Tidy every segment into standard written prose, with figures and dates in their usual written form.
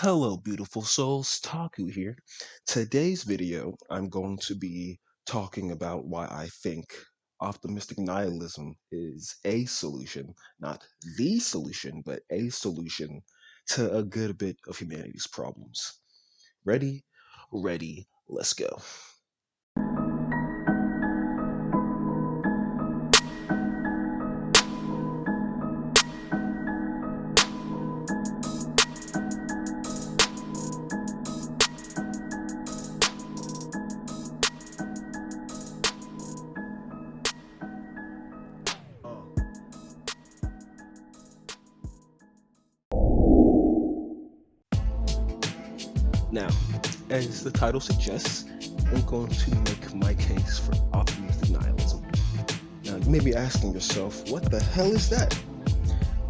Hello, beautiful souls. Taku here. Today's video, I'm going to be talking about why I think optimistic nihilism is a solution, not the solution, but a solution to a good bit of humanity's problems. Ready? Ready. Let's go. Now, as the title suggests, I'm going to make my case for optimistic nihilism. Now, you may be asking yourself, what the hell is that?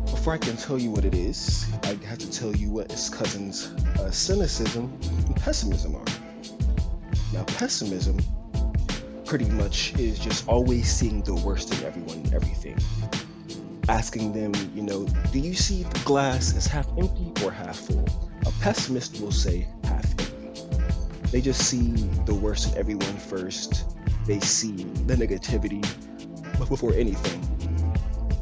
Before I can tell you what it is, I have to tell you what its cousins, cynicism and pessimism are. Now, pessimism pretty much is just always seeing the worst in everyone and everything. Asking them, do you see the glass as half empty or half full? A pessimist will say half empty. They just see the worst in everyone first. They see the negativity before anything.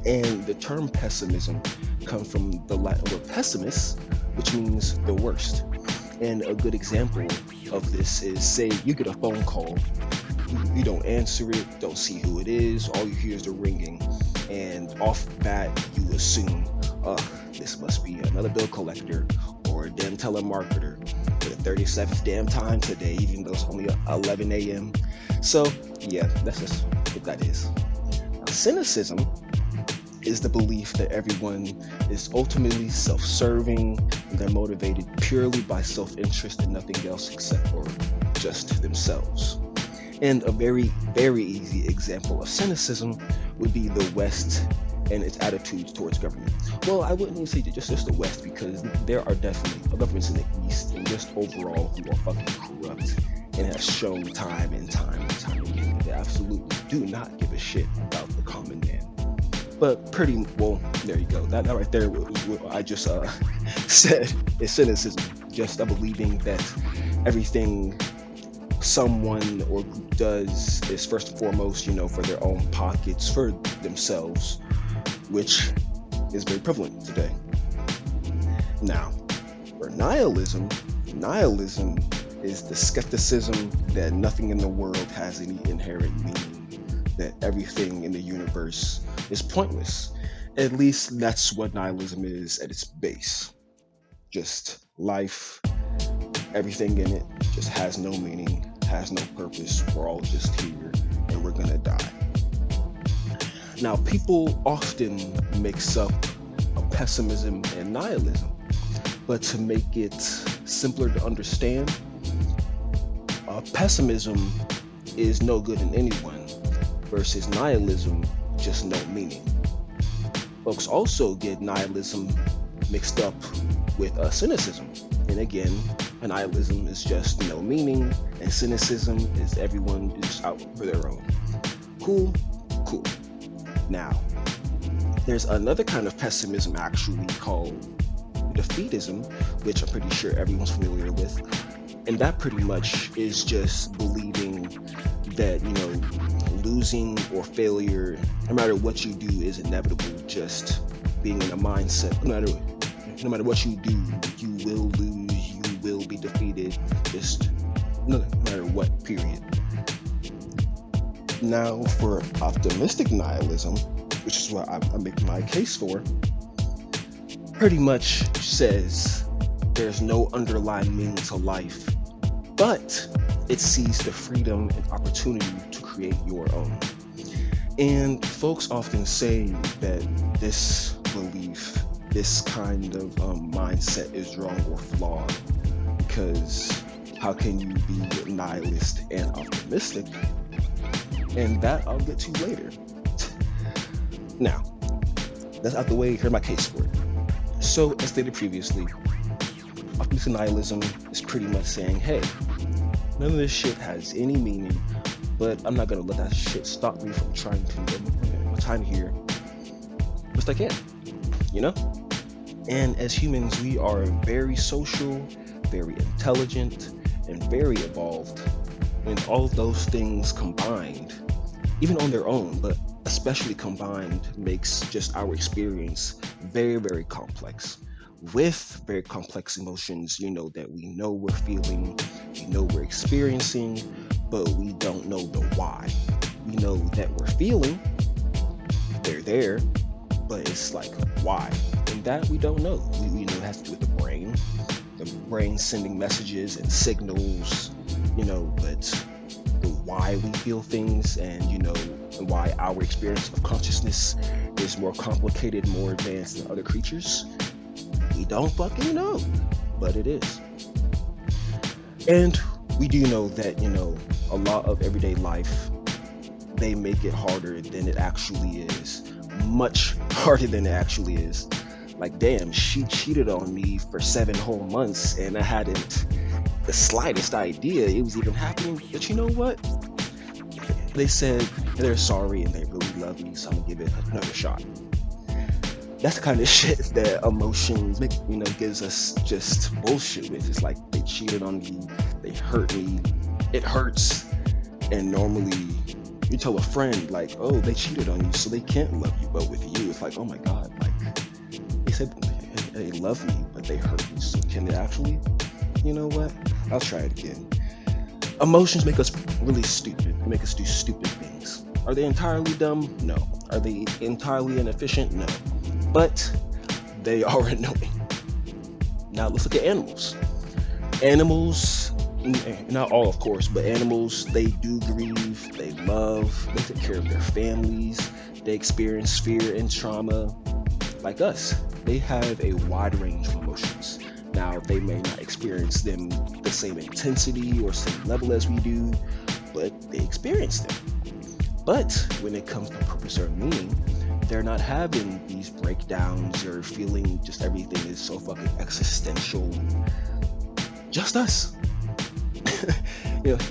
And the term pessimism comes from the Latin word pessimist, which means the worst. And a good example of this is, say you get a phone call, you don't answer it, don't see who it is, all you hear is the ringing, and off bat you assume, this must be another bill collector or a damn telemarketer for the 37th damn time today, even though it's only 11 a.m. So yeah, that's just what that is. Now, cynicism is the belief that everyone is ultimately self-serving and they're motivated purely by self-interest and nothing else except for just themselves. And a very, very easy example of cynicism would be the West and its attitudes towards government. Well, I wouldn't even say just the West, because there are definitely governments in the East and just overall who are fucking corrupt and have shown time and time again that they absolutely do not give a shit about the common man. But there you go. That right there was what I just said is cynicism. Just believing that everything someone or group does is first and foremost, for their own pockets, for themselves, which is very prevalent today. Now, for nihilism is the skepticism that nothing in the world has any inherent meaning, that everything in the universe is pointless. At least that's what nihilism is at its base. Just life, everything in it just has no meaning, has no purpose. We're all just here and we're gonna die. Now, people often mix up pessimism and nihilism, but to make it simpler to understand, pessimism is no good in anyone versus nihilism, just no meaning. Folks also get nihilism mixed up with cynicism. And again, nihilism is just no meaning, and cynicism is everyone is out for their own. Cool. Now, there's another kind of pessimism actually called defeatism, which I'm pretty sure everyone's familiar with. And that pretty much is just believing that, losing or failure, no matter what you do, is inevitable. Just being in a mindset, no matter what you do, you will lose, you will be defeated, just no matter what, period. Now, for optimistic nihilism, which is what I'm making my case for, pretty much says there's no underlying meaning to life, but it sees the freedom and opportunity to create your own. And folks often say that this belief, this kind of mindset is wrong or flawed, because how can you be nihilist and optimistic? And that I'll get to later. Now, that's out the way, here's my case for it. So, as stated previously, optimistic nihilism is pretty much saying, hey, none of this shit has any meaning, but I'm not gonna let that shit stop me from trying to get my time here best I can, And as humans, we are very social, very intelligent, and very evolved. And all of those things combined, even on their own, but especially combined, makes just our experience very, very complex. With very complex emotions, that we know we're feeling, we know we're experiencing, but we don't know the why. We know that we're feeling, they're there, but it's like, why? And that we don't know. We know it has to do with the brain sending messages and signals, but the why we feel things, and why our experience of consciousness is more complicated, more advanced than other creatures, we don't fucking know, but it is. And we do know that, a lot of everyday life, they make it harder than it actually is. Much harder than it actually is. Like, damn, she cheated on me for 7 whole months and I hadn't the slightest idea it was even happening. But you know what? They said they're sorry and they really love me, so I'm gonna give it another shot. That's the kind of shit that emotions gives us just bullshit with. It's like, they cheated on me, they hurt me, it hurts. And normally you tell a friend, like, oh, they cheated on you, so they can't love you. But with you, it's like, oh my god, like, they said they love me, but they hurt me, so can they actually? You know what? I'll try it again. Emotions make us really stupid. They make us do stupid things. Are they entirely dumb? No. Are they entirely inefficient? No. But they are annoying. Now let's look at animals. Animals, not all of course, but animals, they do grieve, they love, they take care of their families, they experience fear and trauma. Like us, they have a wide range of emotions. Now, they may not experience them the same intensity or same level as we do, but they experience them. But when it comes to purpose or meaning, they're not having these breakdowns or feeling just everything is so fucking existential. Just us.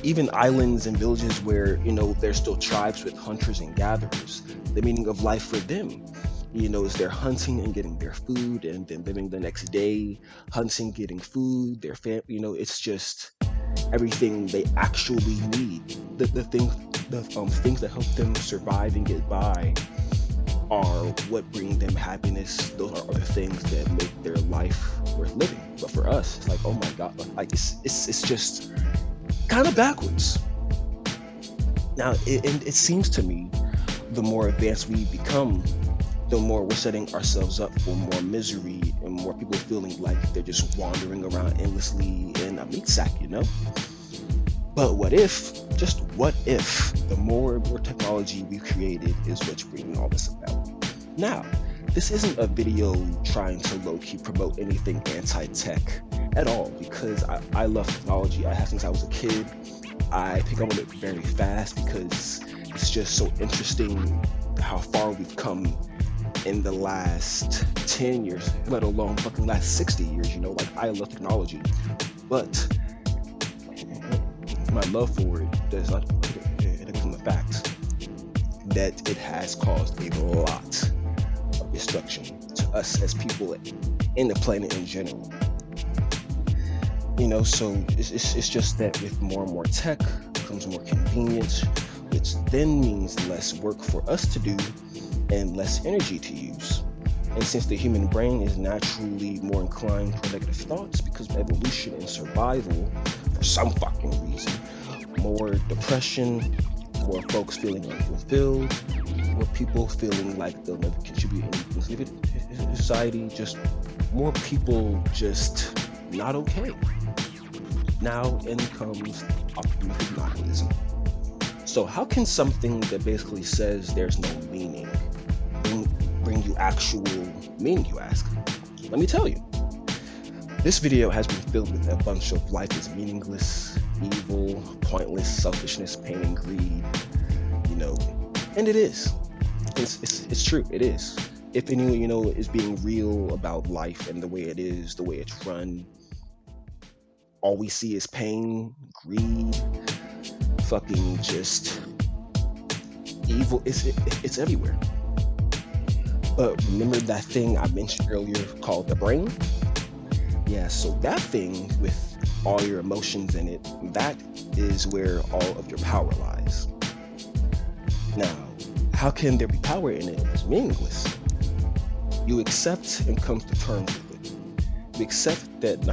Even islands and villages where, there's still tribes with hunters and gatherers. The meaning of life for them, is they're hunting and getting their food and then living the next day, hunting, getting food, their it's just everything they actually need. The things that help them survive and get by are what bring them happiness. Those are other things that make their life worth living. But for us, it's like, oh my god, like it's just kind of backwards. Now, it seems to me, the more advanced we become, the more we're setting ourselves up for more misery and more people feeling like they're just wandering around endlessly in a meat sack, But what if, the more and more technology we've created is what's bringing all this about? Now, this isn't a video trying to low-key promote anything anti-tech at all, because I love technology. I have since I was a kid. I pick up on it very fast because it's just so interesting how far we've come in the last 10 years, let alone fucking last 60 years, like, I love technology, but my love for it does not come from the fact that it has caused a lot of destruction to us as people in the planet in general. So it's just that with more and more tech comes more convenience, which then means less work for us to do and less energy to use. And since the human brain is naturally more inclined for negative thoughts because of evolution and survival, for some fucking reason, more depression, more folks feeling unfulfilled, more people feeling like they'll never contribute anything to society, just more people just not okay. Now in comes optimistic nihilism. So how can something that basically says there's no meaning bring you actual meaning, you ask? Let me tell you. This video has been filled with a bunch of life is meaningless, evil, pointless, selfishness, pain, and greed, and it is. It's true, it is. If anyone, is being real about life and the way it is, the way it's run, all we see is pain, greed, fucking just evil. It's everywhere. But remember that thing I mentioned earlier called the brain? Yeah, so that thing with all your emotions in it, that is where all of your power lies. Now, how can there be power in it? It's meaningless. You accept and come to terms with it. You accept that,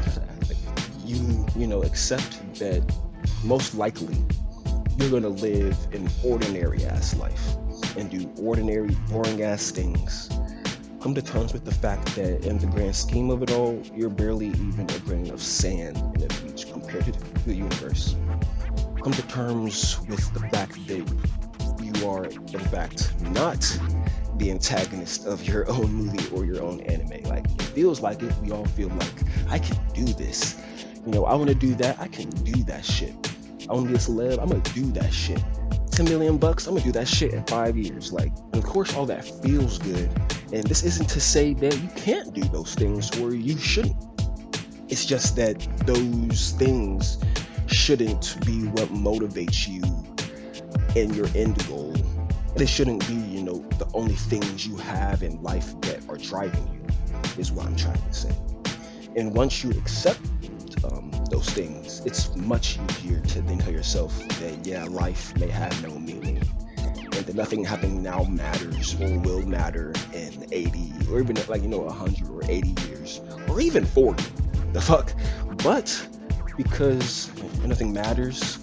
accept that most likely you're gonna live an ordinary ass life and do ordinary, boring ass things. Come to terms with the fact that in the grand scheme of it all, you're barely even a grain of sand in a beach compared to the universe. Come to terms with the fact that you are, in fact, not the antagonist of your own movie or your own anime. Like, it feels like it. We all feel like, I can do this. I want to do that. I can do that shit. I want to be a celeb. I'm going to do that shit. $10 million, I'm going to do that shit in 5 years. Like, and of course, all that feels good. And this isn't to say that you can't do those things or you shouldn't. It's just that those things shouldn't be what motivates you in your end goal. They shouldn't be, the only things you have in life that are driving you, is what I'm trying to say. And once you accept those things, it's much easier to then tell yourself that, yeah, life may have no meaning, and that nothing happening now matters or will matter in 80 or even 100 or 80 years or even 40. The fuck? But because nothing matters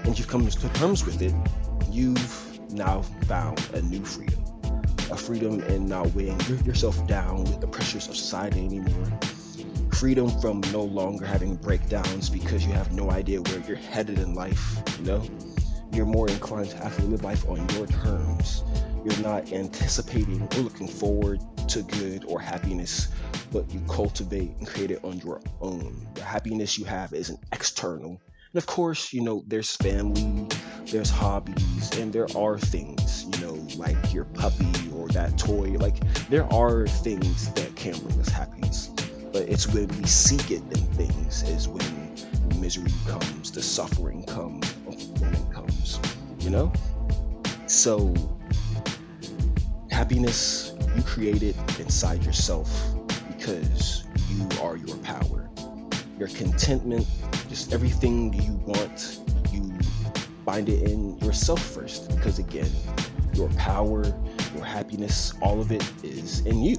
and you've come to terms with it, you've now found a new freedom. A freedom in not weighing yourself down with the pressures of society anymore. Freedom from no longer having breakdowns because you have no idea where you're headed in life, You're more inclined to actually live life on your terms. You're not anticipating or looking forward to good or happiness, but you cultivate and create it on your own. The happiness you have isn't external. And of course, there's family, there's hobbies, and there are things, like your puppy or that toy. Like, there are things that can bring us happiness. But it's when we seek it in things is when the misery comes, the suffering comes, the fulfillment comes, So, happiness, you create it inside yourself because you are your power. Your contentment, just everything you want, you find it in yourself first. Because again, your power, your happiness, all of it is in you.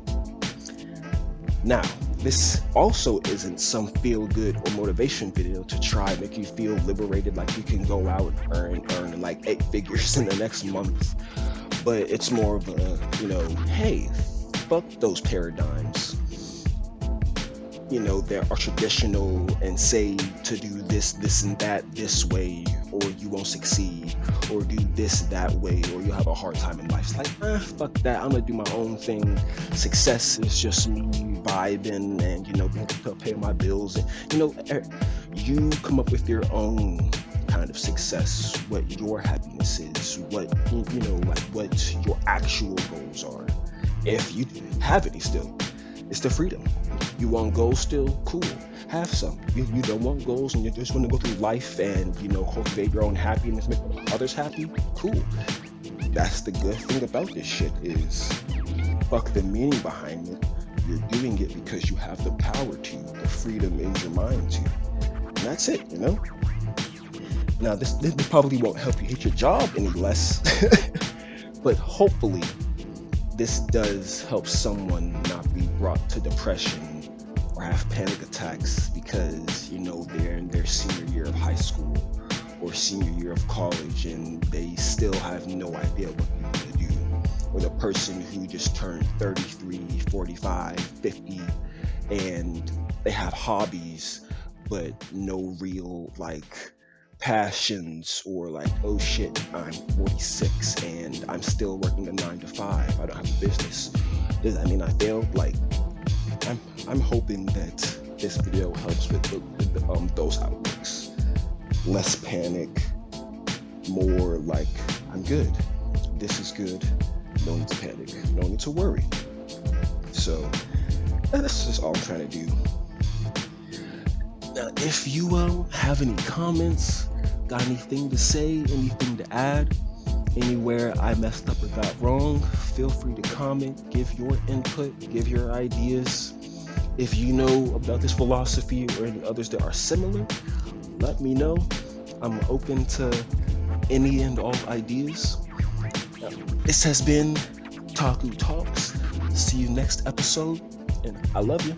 Now, this also isn't some feel-good or motivation video to try and make you feel liberated, like you can go out and earn like 8 figures in the next month. But it's more of a, hey, fuck those paradigms. There are traditional and say to do this, this, and that this way, or you won't succeed, or do this that way, or you'll have a hard time in life. It's like, fuck that. I'm gonna do my own thing. Success is just me vibing and, being able to pay my bills. And, you come up with your own kind of success, what your happiness is, what, what your actual goals are. If you have any still, it's the freedom. You want goals still? Cool. Have some. You don't want goals and you just want to go through life and, cultivate your own happiness, make others happy? Cool. That's the good thing about this shit is, fuck the meaning behind it. You're doing it because you have the power to, the freedom in your mind to. And that's it, Now, this probably won't help you hate your job any less, but hopefully this does help someone not be brought to depression or have panic attacks because, they're in their senior year of high school or senior year of college and they still have no idea what they're going to do. Or the person who just turned 33, 45, 50 and they have hobbies but no real, passions or oh shit, I'm 46 and I'm still working a 9 to 5. I don't have a business. Does that mean I failed? I'm hoping that this video helps with those outlooks. Less panic, more I'm good. This is good. No need to panic. No need to worry. So that's just all I'm trying to do. Now, if you have any comments, got anything to say, anything to add, Anywhere I messed up or got wrong, feel free to comment, give your input, give your ideas. If you know about this philosophy or any others that are similar, let me know. I'm open to any and all ideas. This has been Taku Talks. See you next episode, and I love you.